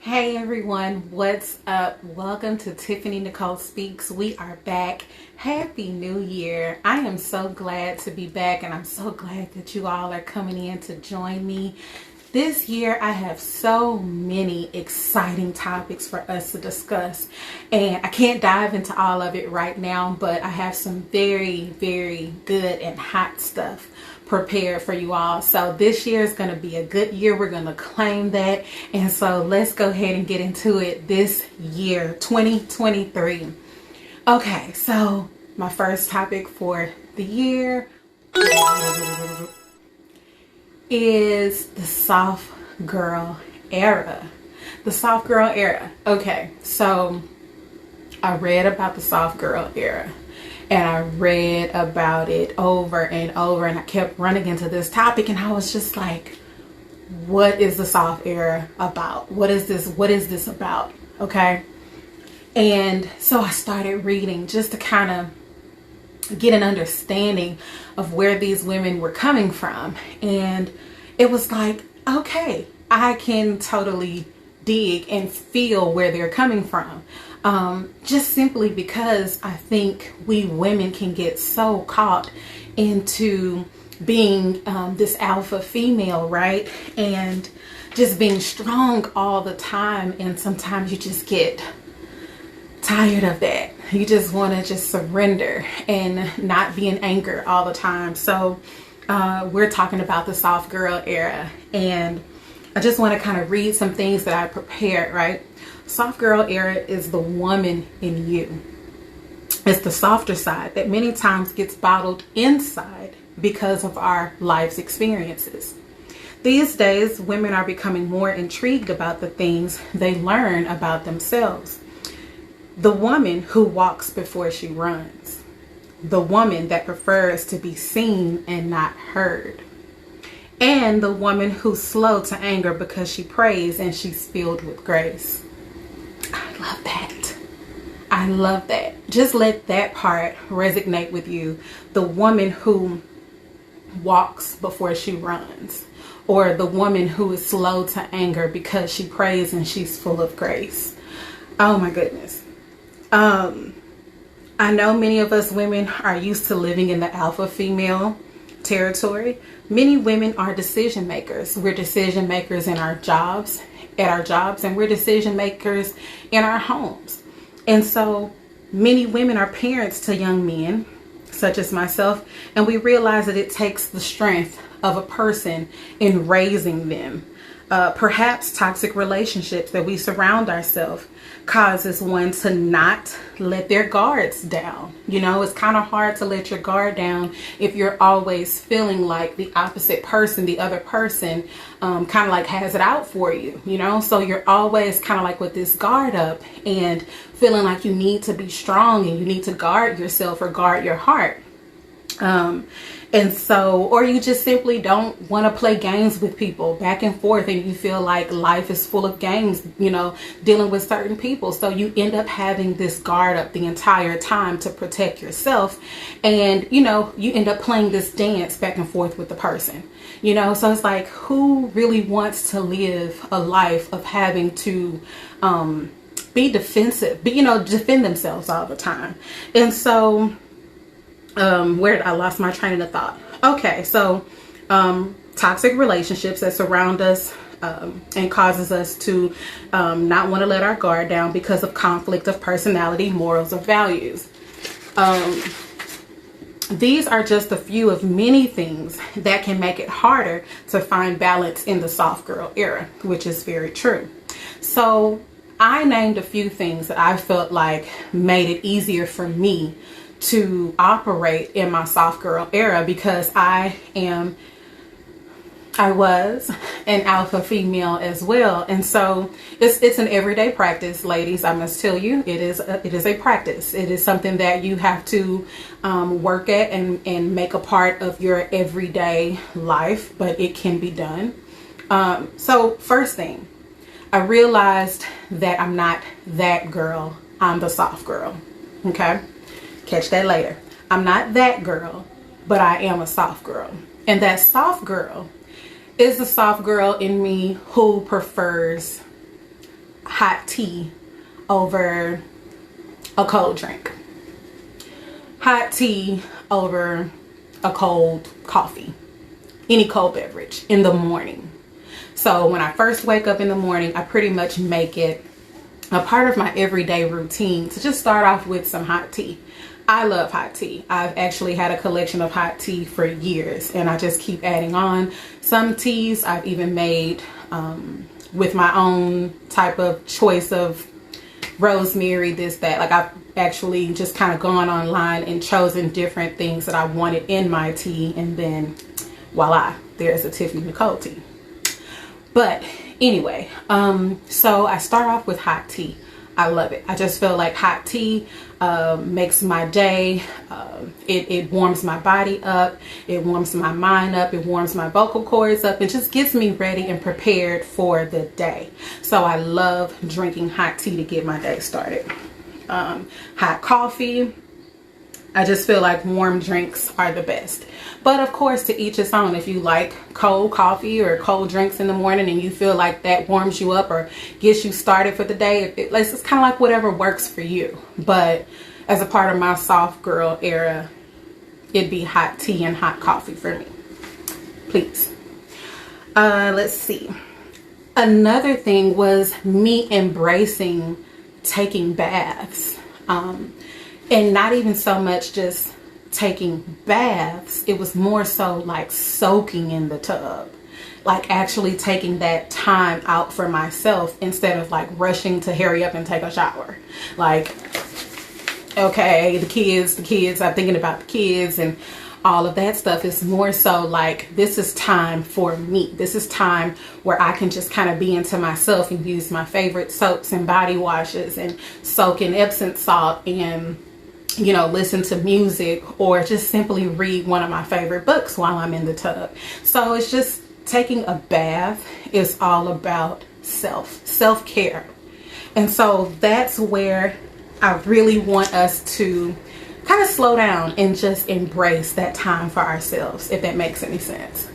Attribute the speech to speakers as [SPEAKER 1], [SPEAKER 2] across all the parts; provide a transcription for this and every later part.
[SPEAKER 1] Hey everyone, what's up? Welcome to Tiffany Nichole Speaks. We are back. Happy New Year. I am so glad to be back, and I'm so glad that you all are coming in to join me. This year I have so many exciting topics for us to discuss, and I can't dive into all of it right now, but I have some very good and hot stuff prepared for you all. So this year is going to be a good year. We're going to claim that. And so let's go ahead and get into it this year, 2023. Okay, so my first topic for the year is the soft girl era. The soft girl era. Okay, so I read about the soft girl era. And I read about it over and over, and I kept running into this topic, and I was just like, what is the soft era about? What is this about? Okay. And so I started reading just to kind of get an understanding of where these women were coming from. And it was like, okay, I can totally dig and feel where they're coming from. Just simply because I think we women can get so caught into being this alpha female, right? And just being strong all the time. And sometimes you just get tired of that. You just want to just surrender and not be in anger all the time. So we're talking about the soft girl era. And I just want to kind of read some things that I prepared, right? Soft girl era is the woman in you. It's the softer side that many times gets bottled inside because of our life's experiences. These days, women are becoming more intrigued about the things they learn about themselves. The woman who walks before she runs. The woman that prefers to be seen and not heard. And the woman who's slow to anger because she prays and she's filled with grace. I love that. I love that. Just let that part resonate with you. The woman who walks before she runs, or the woman who is slow to anger because she prays and she's full of grace. Oh my goodness. I know many of us women are used to living in the alpha female territory. Many women are decision makers. We're decision makers in our jobs, and we're decision makers in our homes. And so many women are parents to young men, such as myself, and we realize that it takes the strength of a person in raising them. Perhaps toxic relationships that we surround ourselves causes one to not let their guards down. You know, it's kind of hard to let your guard down if you're always feeling like the opposite person, the other person, kind of like has it out for you, you know? So you're always kind of like with this guard up and feeling like you need to be strong and you need to guard yourself or guard your heart. And so, or you just simply don't want to play games with people back and forth, and you feel like life is full of games, you know, dealing with certain people. So you end up having this guard up the entire time to protect yourself. And, you know, you end up playing this dance back and forth with the person, you know, so it's like, who really wants to live a life of having to, be defensive, but, you know, defend themselves all the time. And so, where I lost my train of thought. Okay, so toxic relationships that surround us and causes us to not want to let our guard down because of conflict of personality, morals, or values. These are just a few of many things that can make it harder to find balance in the soft girl era, which is very true. So I named a few things that I felt like made it easier for me to operate in my soft girl era, because I was an alpha female as well. And so it's an everyday practice, ladies. I must tell you, it is a practice. It is something that you have to work at and make a part of your everyday life, but it can be done. So first thing, I realized that I'm not that girl. I'm the soft girl. Okay. Catch that later. I'm not that girl, but I am a soft girl. And that soft girl is the soft girl in me who prefers hot tea over a cold drink. Hot tea over a cold coffee. Any cold beverage in the morning. So when I first wake up in the morning, I pretty much make it a part of my everyday routine to just start off with some hot tea. I love hot tea. I've actually had a collection of hot tea for years, and I just keep adding on. Some teas I've even made with my own type of choice of rosemary, this, that. Like, I've actually just kind of gone online and chosen different things that I wanted in my tea, and then voila, there's a Tiffany Nichole tea. But anyway, so I start off with hot tea. I love it. I just feel like hot tea makes my day. It warms my body up. It warms my mind up. It warms my vocal cords up. It just gets me ready and prepared for the day. So I love drinking hot tea to get my day started. Hot coffee. I just feel like warm drinks are the best. But of course, to each his own. If you like cold coffee or cold drinks in the morning and you feel like that warms you up or gets you started for the day, it's kind of like whatever works for you. But as a part of my soft girl era, it'd be hot tea and hot coffee for me. Please. Let's see. Another thing was me embracing taking baths. And not even so much just taking baths, it was more so like soaking in the tub, like actually taking that time out for myself instead of like rushing to hurry up and take a shower. Like, okay, the kids, I'm thinking about the kids and all of that stuff. Is more so like, this is time for me. This is time where I can just kind of be into myself and use my favorite soaps and body washes and soak in Epsom salt and, you know, listen to music or just simply read one of my favorite books while I'm in the tub. So it's just taking a bath is all about self-care. And so that's where I really want us to kind of slow down and just embrace that time for ourselves, if that makes any sense.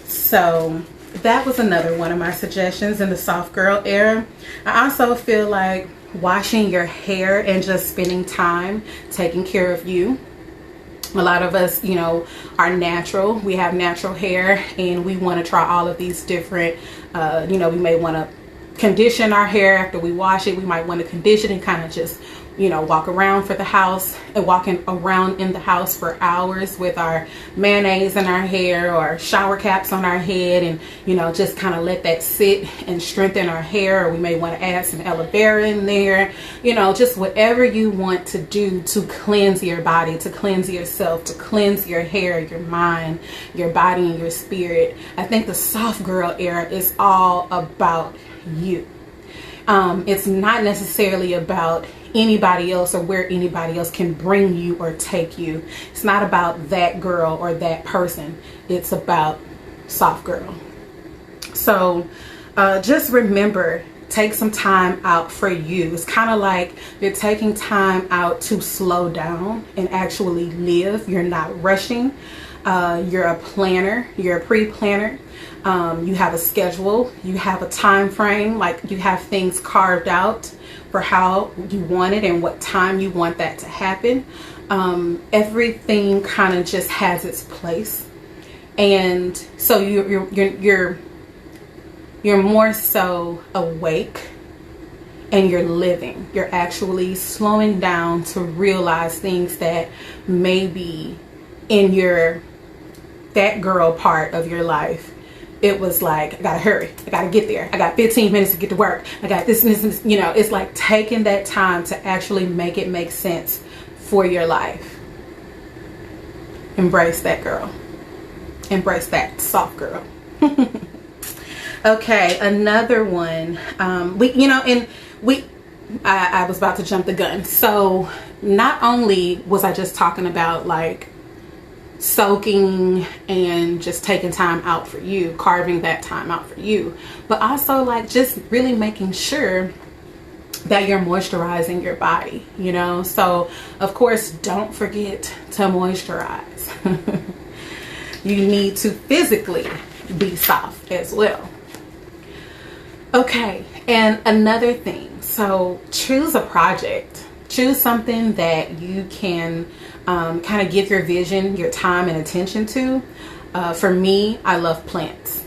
[SPEAKER 1] So that was another one of my suggestions in the soft girl era. I also feel like washing your hair and just spending time taking care of you. A lot of us, you know, are natural. We have natural hair and we want to try all of these different, you know, we may want to condition our hair after we wash it. We might want to condition and kind of just, you know, walk around for the house and walking around in the house for hours with our mayonnaise in our hair or shower caps on our head, and, you know, just kind of let that sit and strengthen our hair. Or we may want to add some aloe vera in there, you know, just whatever you want to do to cleanse your body, to cleanse yourself, to cleanse your hair, your mind, your body, and your spirit. I think the soft girl era is all about you. It's not necessarily about anybody else or where anybody else can bring you or take you. It's not about that girl or that person. It's about soft girl. So just remember, take some time out for you. It's kind of like you're taking time out to slow down and actually live. You're not rushing. You're a planner. You're a pre-planner. You have a schedule. You have a time frame. Like, you have things carved out for how you want it and what time you want that to happen. Everything kind of just has its place, and so you're more so awake and you're living. You're actually slowing down to realize things that maybe in that girl part of your life, it was like, I gotta hurry, I gotta get there, I got 15 minutes to get to work, I got this and this, you know. It's like taking that time to actually make it make sense for your life. Embrace that girl. Embrace that soft girl. Okay, another one. I was about to jump the gun. So not only was I just talking about like soaking and just taking time out for you, carving that time out for you, but also like just really making sure that you're moisturizing your body, you know. So of course, don't forget to moisturize. You need to physically be soft as well. Okay, And another thing, so choose a project. Choose something that you can kind of give your vision, your time and attention to. For me, I love plants.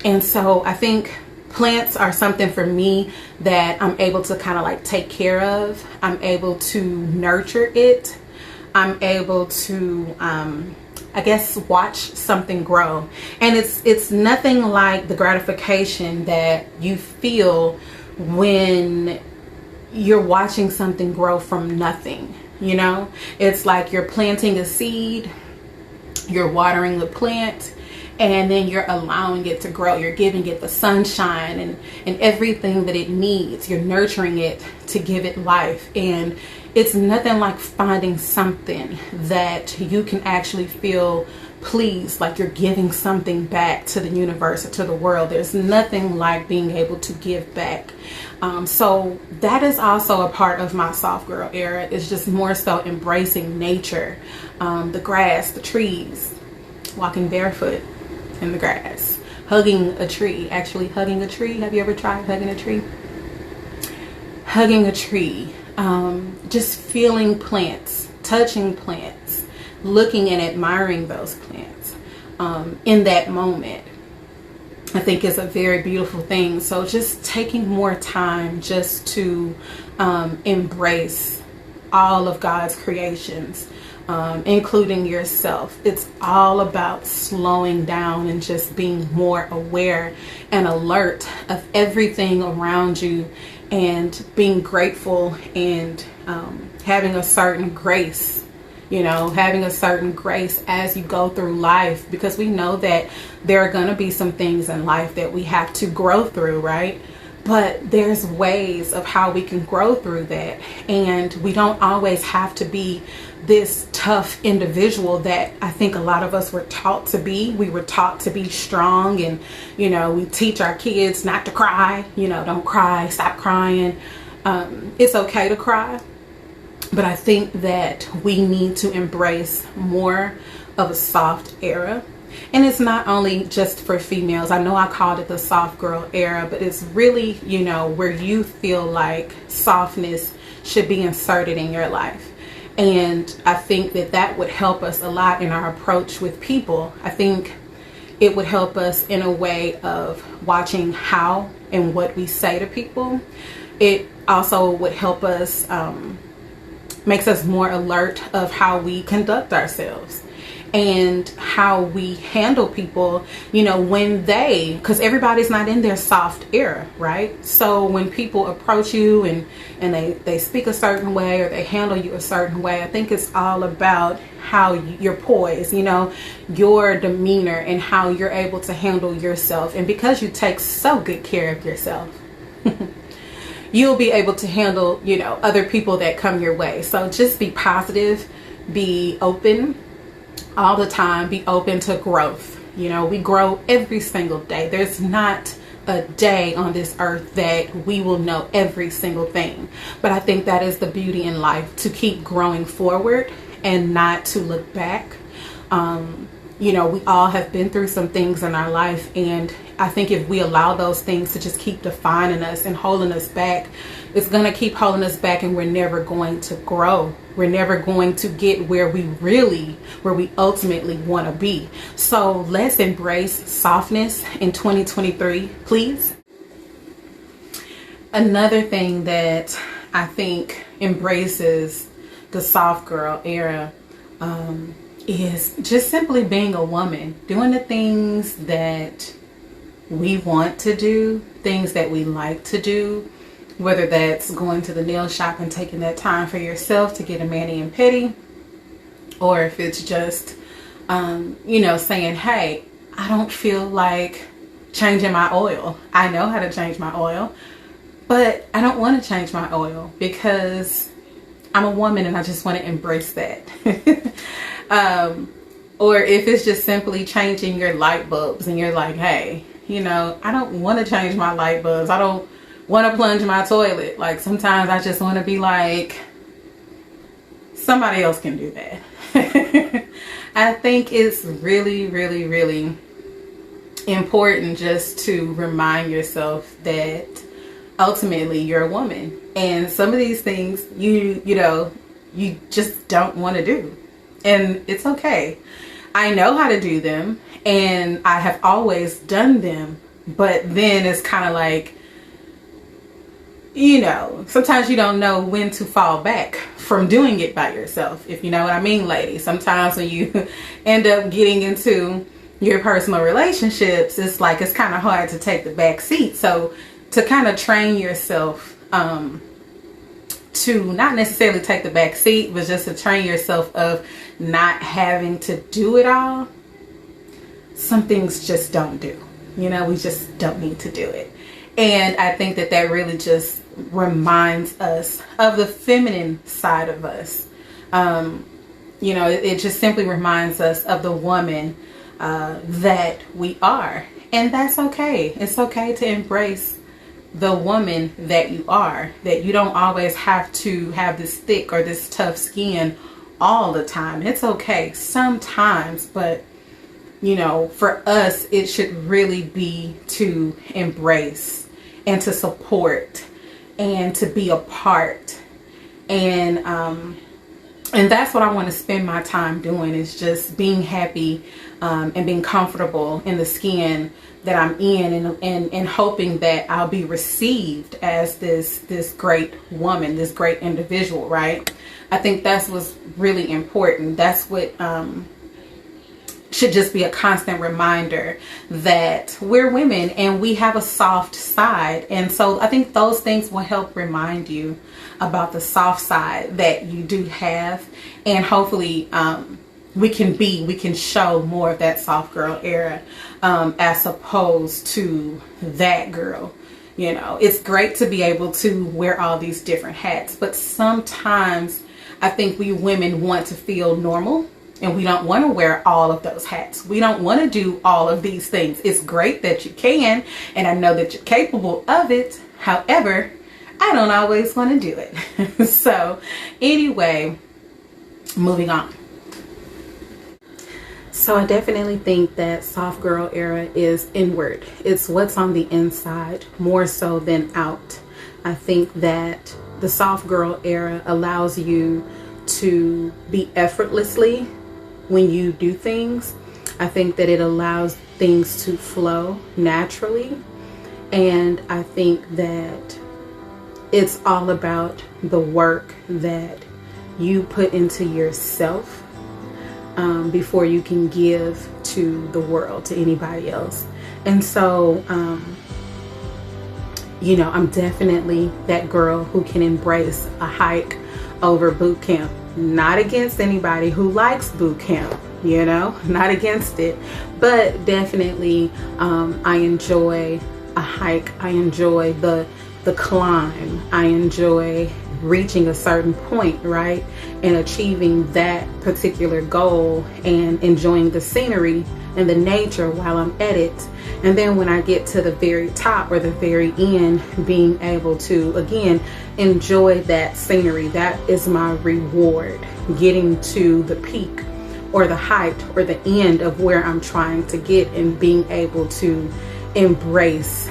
[SPEAKER 1] And so I think plants are something for me that I'm able to kind of like take care of. I'm able to nurture it. I'm able to, I guess, watch something grow. And it's nothing like the gratification that you feel when you're watching something grow from nothing. You know, it's like you're planting a seed, you're watering the plant, and then you're allowing it to grow. You're giving it the sunshine and everything that it needs. You're nurturing it to give it life. And it's nothing like finding something that you can actually feel pleased, like you're giving something back to the universe or to the world. There's nothing like being able to give back. So that is also a part of my soft girl era. It's just more so embracing nature, the grass, the trees, walking barefoot in the grass, hugging a tree. Actually hugging a tree. Have you ever tried hugging a tree? Hugging a tree. Just feeling plants, touching plants, looking and admiring those plants in that moment, I think is a very beautiful thing. So just taking more time just to embrace all of God's creations, including yourself. It's all about slowing down and just being more aware and alert of everything around you, and being grateful and having a certain grace, you know, having a certain grace as you go through life, because we know that there are going to be some things in life that we have to grow through, right? But there's ways of how we can grow through that, and we don't always have to be this tough individual that I think a lot of us were taught to be. We were taught to be strong, and you know, we teach our kids not to cry, you know, don't cry, stop crying. It's okay to cry, but I think that we need to embrace more of a soft era. And it's not only just for females. I know I called it the soft girl era, but it's really, you know, where you feel like softness should be inserted in your life. And I think that that would help us a lot in our approach with people. I think it would help us in a way of watching how and what we say to people. It also would help us, makes us more alert of how we conduct ourselves and how we handle people, you know, when because everybody's not in their soft era, right? So when people approach you and they speak a certain way or they handle you a certain way, I think it's all about how you're poised, you know, your demeanor and how you're able to handle yourself. And because you take so good care of yourself, you'll be able to handle, you know, other people that come your way. So just be positive, be open all the time, be open to growth. You know, we grow every single day. There's not a day on this earth that we will know every single thing. But I think that is the beauty in life, to keep growing forward and not to look back. You know, we all have been through some things in our life, and I think if we allow those things to just keep defining us and holding us back, it's going to keep holding us back, and we're never going to grow. We're never going to get where we ultimately want to be. So let's embrace softness in 2023, please. Another thing that I think embraces the soft girl era is just simply being a woman, doing the things that we want to do, things that we like to do, whether that's going to the nail shop and taking that time for yourself to get a mani and pedi, or if it's just, you know, saying, hey, I don't feel like changing my oil. I know how to change my oil, but I don't want to change my oil because I'm a woman and I just want to embrace that. Or if it's just simply changing your light bulbs and you're like, hey, you know, I don't want to change my light bulbs. I don't want to plunge my toilet. Like, sometimes I just want to be like, somebody else can do that. I think it's really, really, really important just to remind yourself that ultimately you're a woman, and some of these things you know you just don't want to do, and it's okay. I know how to do them, and I have always done them, but then it's kind of like, you know, sometimes you don't know when to fall back from doing it by yourself, if you know what I mean, ladies. Sometimes when you end up getting into your personal relationships, it's like it's kind of hard to take the back seat. So to kind of train yourself to not necessarily take the back seat, but just to train yourself of not having to do it all. Some things just don't do, you know, we just don't need to do it. And I think that that really just reminds us of the feminine side of us. You know, it just simply reminds us of the woman that we are. And that's okay. It's okay to embrace the woman that you are, that you don't always have to have this thick or this tough skin all the time. It's okay sometimes, but you know, for us, it should really be to embrace and to support and to be a part. And that's what I want to spend my time doing, is just being happy and being comfortable in the skin that I'm in, and hoping that I'll be received as this great woman, this great individual, right? I think that's what's really important. That's what should just be a constant reminder that we're women and we have a soft side. And so I think those things will help remind you about the soft side that you do have, and hopefully we can show more of that soft girl era as opposed to that girl. You know, it's great to be able to wear all these different hats, but sometimes I think we women want to feel normal, and we don't want to wear all of those hats. We don't want to do all of these things. It's great that you can, and I know that you're capable of it. However, I don't always want to do it. So anyway, moving on. So I definitely think that soft girl era is inward. It's what's on the inside more so than out. I think that the soft girl era allows you to be effortlessly when you do things. I think that it allows things to flow naturally. And I think that it's all about the work that you put into yourself before you can give to the world, to anybody else. And so, you know, I'm definitely that girl who can embrace a hike over boot camp. Not against anybody who likes boot camp, you know, not against it, but definitely I enjoy a hike. I enjoy the climb. I enjoy reaching a certain point, right, and achieving that particular goal and enjoying the scenery and the nature while I'm at it. And then when I get to the very top or the very end, being able to again enjoy that scenery. That is my reward, getting to the peak or the height or the end of where I'm trying to get, and being able to embrace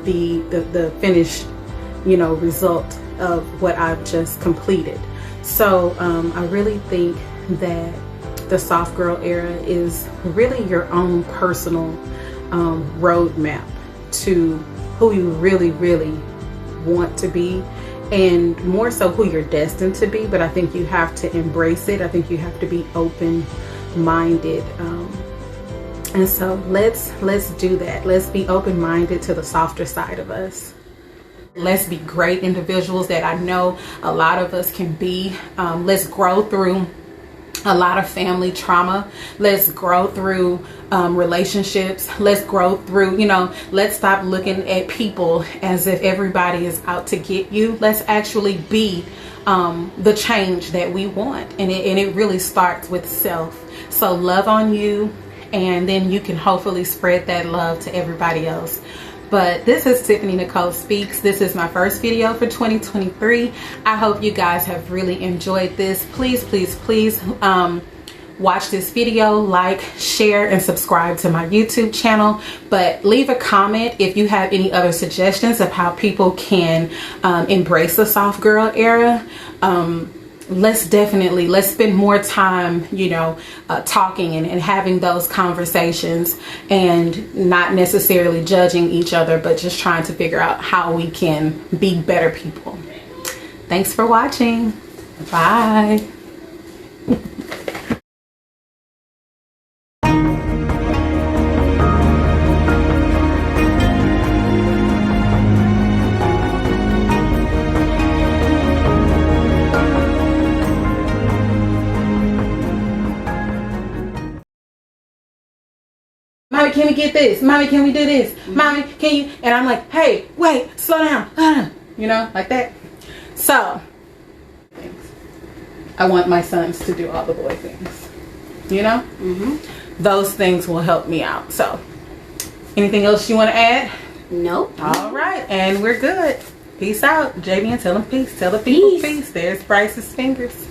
[SPEAKER 1] the finished, you know, result of what I've just completed. So I really think that the soft girl era is really your own personal roadmap to who you really want to be, and more so who you're destined to be. But I think you have to embrace it. I think you have to be open-minded, and so let's do that. Let's be open-minded to the softer side of us. Let's be great individuals that I know a lot of us can be. Let's grow through a lot of family trauma. Let's grow through relationships. Let's grow through, you know, let's stop looking at people as if everybody is out to get you. Let's actually be the change that we want. And it really starts with self. So love on you, and then you can hopefully spread that love to everybody else. But this is Tiffany Nichole Speaks. This is my first video for 2023. I hope you guys have really enjoyed this. Please watch this video, like, share, and subscribe to my YouTube channel. But leave a comment if you have any other suggestions of how people can embrace the soft girl era. Let's spend more time, you know, talking and having those conversations, and not necessarily judging each other, but just trying to figure out how we can be better people. Thanks for watching. Bye. Mommy, can we get this? Mommy, can we do this? Mommy, can you? And I'm like, hey, wait, slow down. You know, like that. So, I want my sons to do all the boy things. You know? Those things will help me out. So, anything else you want to add?
[SPEAKER 2] Nope.
[SPEAKER 1] All right, and we're good. Peace out. Javian, tell them peace. Tell the people peace. There's Bryce's fingers.